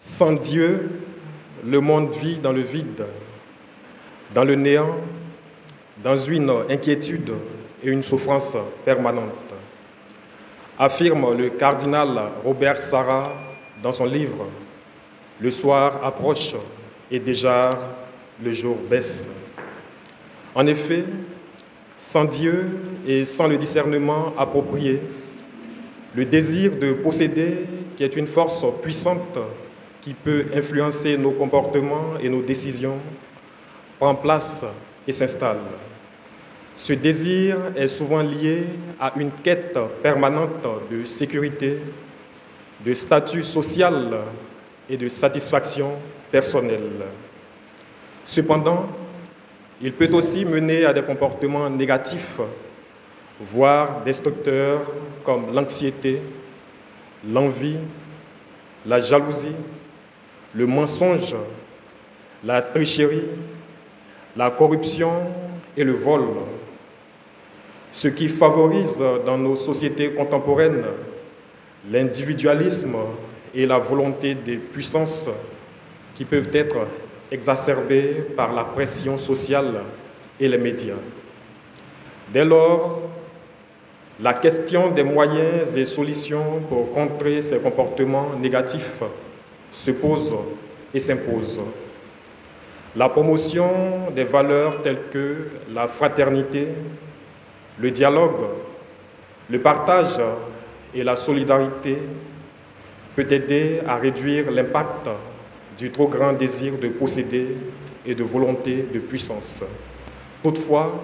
Sans Dieu, le monde vit dans le vide, dans le néant, dans une inquiétude et une souffrance permanente, affirme le cardinal Robert Sarah dans son livre « Le soir approche et déjà le jour baisse ». En effet, sans Dieu et sans le discernement approprié, le désir de posséder, qui est une force puissante qui peut influencer nos comportements et nos décisions, prend place et s'installe. Ce désir est souvent lié à une quête permanente de sécurité, de statut social et de satisfaction personnelle. Cependant, il peut aussi mener à des comportements négatifs, voire destructeurs comme l'anxiété, l'envie, la jalousie, le mensonge, la tricherie, la corruption et le vol, ce qui favorise dans nos sociétés contemporaines l'individualisme et la volonté des puissances qui peuvent être exacerbées par la pression sociale et les médias. Dès lors, la question des moyens et solutions pour contrer ces comportements négatifs se pose et s'impose. La promotion des valeurs telles que la fraternité, le dialogue, le partage et la solidarité peut aider à réduire l'impact du trop grand désir de posséder et de volonté de puissance. Toutefois,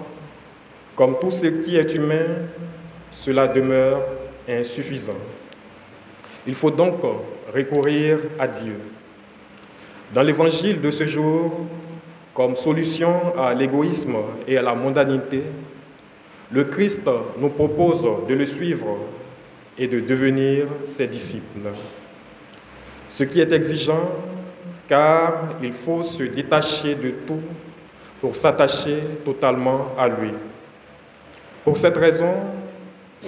comme tout ce qui est humain, cela demeure insuffisant. Il faut donc recourir à Dieu. Dans l'Évangile de ce jour, comme solution à l'égoïsme et à la mondanité, le Christ nous propose de le suivre et de devenir ses disciples. Ce qui est exigeant, car il faut se détacher de tout pour s'attacher totalement à lui. Pour cette raison,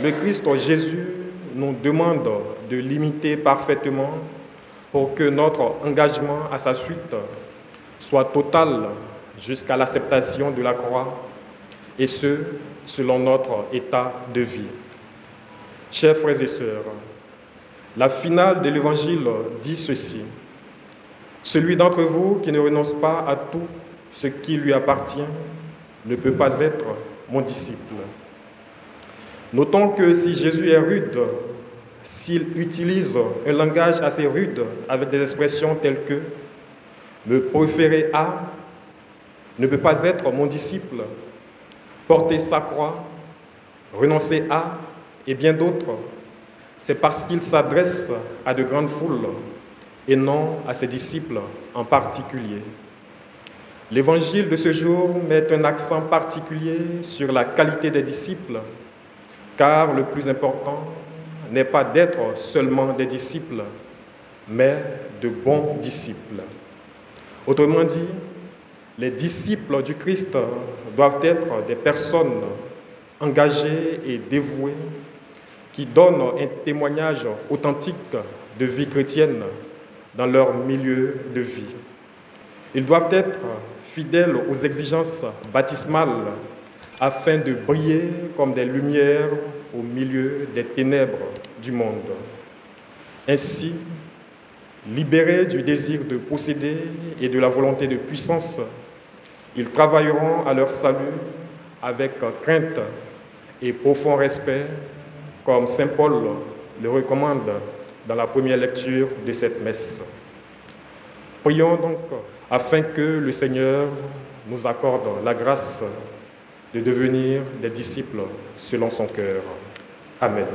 le Christ Jésus nous demande de l'imiter parfaitement pour que notre engagement à sa suite soit total jusqu'à l'acceptation de la croix, et ce, selon notre état de vie. Chers frères et sœurs, la finale de l'Évangile dit ceci: « Celui d'entre vous qui ne renonce pas à tout ce qui lui appartient ne peut pas être mon disciple. » Notons que si Jésus est rude, s'il utilise un langage assez rude avec des expressions telles que « me préférer à », ne peut pas être mon disciple, porter sa croix, renoncer à et bien d'autres, c'est parce qu'il s'adresse à de grandes foules et non à ses disciples en particulier. L'Évangile de ce jour met un accent particulier sur la qualité des disciples, car le plus important n'est pas d'être seulement des disciples, mais de bons disciples. Autrement dit, les disciples du Christ doivent être des personnes engagées et dévouées qui donnent un témoignage authentique de vie chrétienne dans leur milieu de vie. Ils doivent être fidèles aux exigences baptismales afin de briller comme des lumières au milieu des ténèbres du monde. Ainsi, libérés du désir de posséder et de la volonté de puissance, ils travailleront à leur salut avec crainte et profond respect, comme saint Paul le recommande dans la première lecture de cette messe. Prions donc afin que le Seigneur nous accorde la grâce de devenir des disciples selon son cœur. Amen.